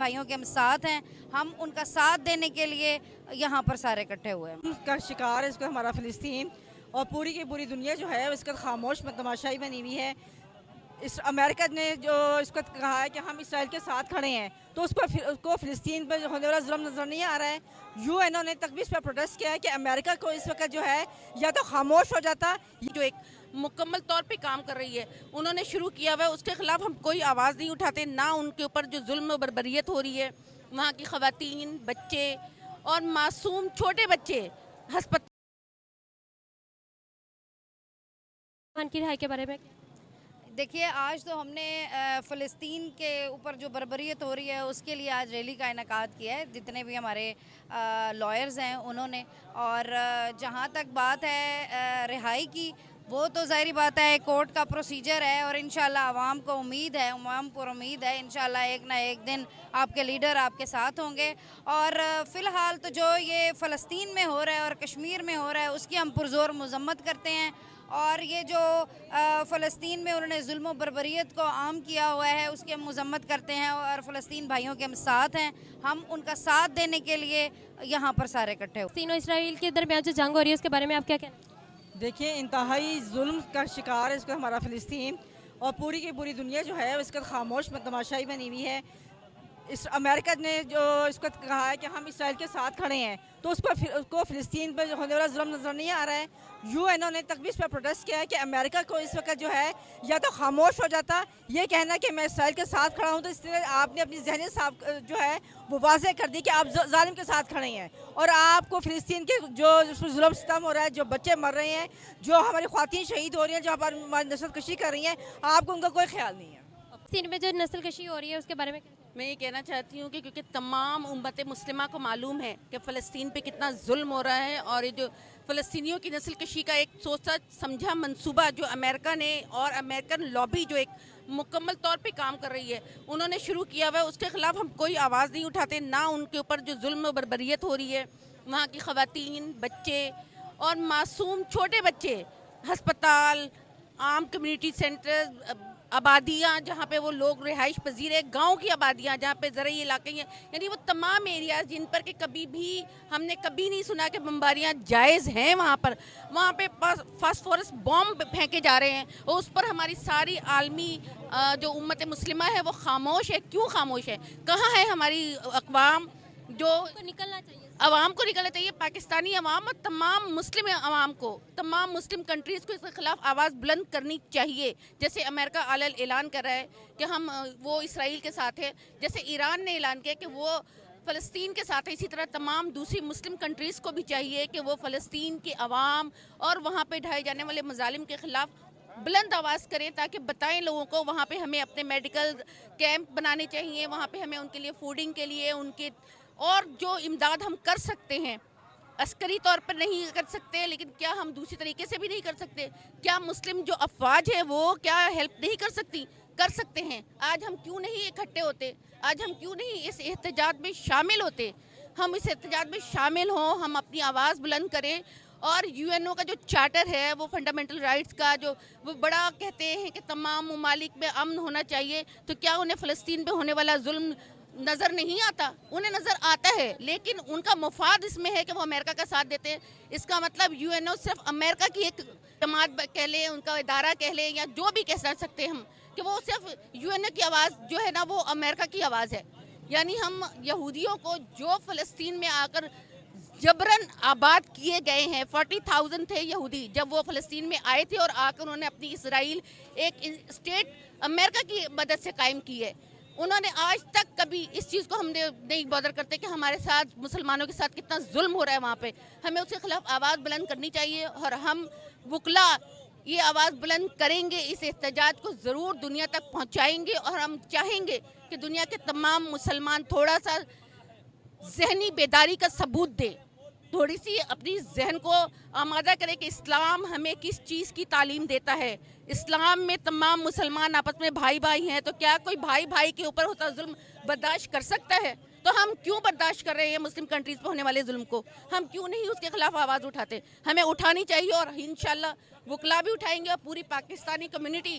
بھائیوں کے ہم ساتھ ہیں، ہم ان کا ساتھ دینے کے لیے یہاں پر سارے اکٹھے ہوئے ہیں۔ کا شکار ہے اس کا ہمارا فلسطین، اور پوری کی پوری دنیا جو ہے اس کا خاموش تماشائی بنی ہوئی ہے۔ اس امریکہ نے جو اس کو کہا ہے کہ ہم اسرائیل کے ساتھ کھڑے ہیں، تو اس کو فلسطین پہ ہونے والا ظلم نظر نہیں آ رہا ہے۔ یو این او نے تک بھی اس پہ پروٹیسٹ کیا ہے کہ امریکہ کو اس وقت جو ہے یا تو خاموش ہو جاتا، جو ایک مکمل طور پہ کام کر رہی ہے، انہوں نے شروع کیا ہوا ہے، اس کے خلاف ہم کوئی آواز نہیں اٹھاتے، نہ ان کے اوپر جو ظلم و بربریت ہو رہی ہے، وہاں کی خواتین، بچے اور معصوم چھوٹے بچے ہسپتال کی رہائی کے بارے میں دیکھیے، آج تو ہم نے فلسطین کے اوپر جو بربریت ہو رہی ہے اس کے لیے آج ریلی کا انعقاد کیا ہے، جتنے بھی ہمارے لائرز ہیں انہوں نے۔ اور جہاں تک بات ہے رہائی کی، وہ تو ظاہری بات ہے کورٹ کا پروسیجر ہے، اور انشاءاللہ عوام کو امید ہے، عوام پر امید ہے انشاءاللہ ایک نہ ایک دن آپ کے لیڈر آپ کے ساتھ ہوں گے۔ اور فی الحال تو جو یہ فلسطین میں ہو رہا ہے اور کشمیر میں ہو رہا ہے اس کی ہم پرزور مذمت کرتے ہیں، اور یہ جو فلسطین میں انہوں نے ظلم و بربریت کو عام کیا ہوا ہے اس کی ہم مذمت کرتے ہیں، اور فلسطین بھائیوں کے ہم ساتھ ہیں، ہم ان کا ساتھ دینے کے لیے یہاں پر سارے اکٹھے ہوئے۔ فلسطین اور اسرائیل کے درمیان جو جنگ ہو رہی ہے اس کے بارے میں آپ کیا کہنا ہے؟ دیکھیں انتہائی ظلم کا شکار ہے اس کا ہمارا فلسطین، اور پوری کی پوری دنیا جو ہے اس کا خاموش تماشائی بنی ہوئی ہے۔ اس امریکہ نے جو اس کو کہا ہے کہ ہم اسرائیل کے ساتھ کھڑے ہیں، تو اس کو فلسطین پہ ہونے والا ظلم نظر نہیں آ رہا ہے۔ یو این او نے تک بھی اس پہ پروٹیسٹ کیا ہے کہ امریکہ کو اس وقت جو ہے یا تو خاموش ہو جاتا، یہ کہنا کہ میں اسرائیل کے ساتھ کھڑا ہوں، تو اس لیے آپ نے اپنی ذہنیت صاف جو ہے وہ واضح کر دی کہ آپ ظالم کے ساتھ کھڑے ہیں، اور آپ کو فلسطین کے جو اس پر ظلم ستم ہو رہا ہے، جو بچے مر رہے ہیں، جو ہماری خواتین شہید ہو رہی ہیں، جو ہماری نسل کشی کر رہی ہیں، آپ کو ان کا کوئی خیال نہیں ہے۔ فلسطین میں جو نسل کشی ہو رہی ہے اس کے بارے میں کیا کہنا ہے؟ میں یہ کہنا چاہتی ہوں کہ کیونکہ تمام امت مسلمہ کو معلوم ہے کہ فلسطین پہ کتنا ظلم ہو رہا ہے، اور یہ جو فلسطینیوں کی نسل کشی کا ایک سوچا سمجھا منصوبہ جو امریکہ نے اور امریکن لابی جو ایک مکمل طور پہ کام کر رہی ہے انہوں نے شروع کیا ہوا ہے، اس کے خلاف ہم کوئی آواز نہیں اٹھاتے، نہ ان کے اوپر جو ظلم و بربریت ہو رہی ہے، وہاں کی خواتین، بچے اور معصوم چھوٹے بچے ہسپتال، عام کمیونٹی سینٹر، آبادیاں جہاں پہ وہ لوگ رہائش پذیر ہے، گاؤں کی آبادیاں جہاں پہ زرعی علاقے ہیں، یعنی وہ تمام ایریاز جن پر کہ کبھی بھی ہم نے کبھی نہیں سنا کہ بمباریاں جائز ہیں، وہاں پہ فاسفورس بوم پھینکے جا رہے ہیں، اور اس پر ہماری ساری عالمی جو امت مسلمہ ہے وہ خاموش ہے۔ کیوں خاموش ہے؟ کہاں ہے ہماری اقوام جو نکلنا چاہیے؟ عوام کو نکلنا چاہیے، پاکستانی عوام اور تمام مسلم عوام کو، تمام مسلم کنٹریز کو اس کے خلاف آواز بلند کرنی چاہیے۔ جیسے امریکہ اعلان کر رہا ہے کہ وہ اسرائیل کے ساتھ ہے، جیسے ایران نے اعلان کیا کہ وہ فلسطین کے ساتھ ہے، اسی طرح تمام دوسری مسلم کنٹریز کو بھی چاہیے کہ وہ فلسطین کے عوام اور وہاں پہ ڈھائے جانے والے مظالم کے خلاف بلند آواز کریں، تاکہ بتائیں لوگوں کو وہاں پہ ہمیں اپنے میڈیکل کیمپ بنانے چاہیے، وہاں پہ ہمیں ان کے لیے فوڈنگ کے لیے ان کے اور جو امداد ہم کر سکتے ہیں، عسکری طور پر نہیں کر سکتے لیکن کیا ہم دوسری طریقے سے بھی نہیں کر سکتے؟ کیا مسلم جو افواج ہے وہ کیا ہیلپ نہیں کر سکتی؟ کر سکتے ہیں۔ آج ہم کیوں نہیں اکٹھے ہوتے؟ آج ہم کیوں نہیں اس احتجاج میں شامل ہوتے؟ ہم اس احتجاج میں شامل ہوں، ہم اپنی آواز بلند کریں، اور یو این او کا جو چارٹر ہے وہ فنڈامنٹل رائٹس کا جو وہ بڑا کہتے ہیں کہ تمام ممالک میں امن ہونا چاہیے، تو کیا انہیں فلسطین پہ ہونے والا ظلم نظر نہیں آتا؟ انہیں نظر آتا ہے، لیکن ان کا مفاد اس میں ہے کہ وہ امریکہ کا ساتھ دیتے ہیں۔ اس کا مطلب یو این او صرف امریکہ کی ایک جماعت کہہ لیں، ان کا ادارہ کہہ لیں، یا جو بھی کہہ سکتے ہیں ہم، کہ وہ صرف یو این او کی آواز جو ہے نا وہ امریکہ کی آواز ہے۔ یعنی ہم یہودیوں کو جو فلسطین میں آ کر جبراً آباد کیے گئے ہیں، 40,000 تھے یہودی جب وہ فلسطین میں آئے تھے، اور آ کر انہوں نے اپنی اسرائیل ایک اسٹیٹ امریکہ کی مدد سے قائم کی ہے۔ انہوں نے آج تک کبھی اس چیز کو ہم نے نہیں بادر کرتے کہ ہمارے ساتھ مسلمانوں کے ساتھ کتنا ظلم ہو رہا ہے وہاں پہ، ہمیں اس کے خلاف آواز بلند کرنی چاہیے، اور ہم وکلا یہ آواز بلند کریں گے، اس احتجاج کو ضرور دنیا تک پہنچائیں گے، اور ہم چاہیں گے کہ دنیا کے تمام مسلمان تھوڑا سا ذہنی بیداری کا ثبوت دیں، تھوڑی سی اپنی ذہن کو آمادہ کرے کہ اسلام ہمیں کس چیز کی تعلیم دیتا ہے۔ اسلام میں تمام مسلمان آپس میں بھائی بھائی ہیں، تو کیا کوئی بھائی بھائی کے اوپر ہوتا ظلم برداشت کر سکتا ہے؟ تو ہم کیوں برداشت کر رہے ہیں مسلم کنٹریز پہ ہونے والے ظلم کو؟ ہم کیوں نہیں اس کے خلاف آواز اٹھاتے؟ ہمیں اٹھانی چاہیے، اور انشاءاللہ وکلا بھی اٹھائیں گے، اور پوری پاکستانی کمیونٹی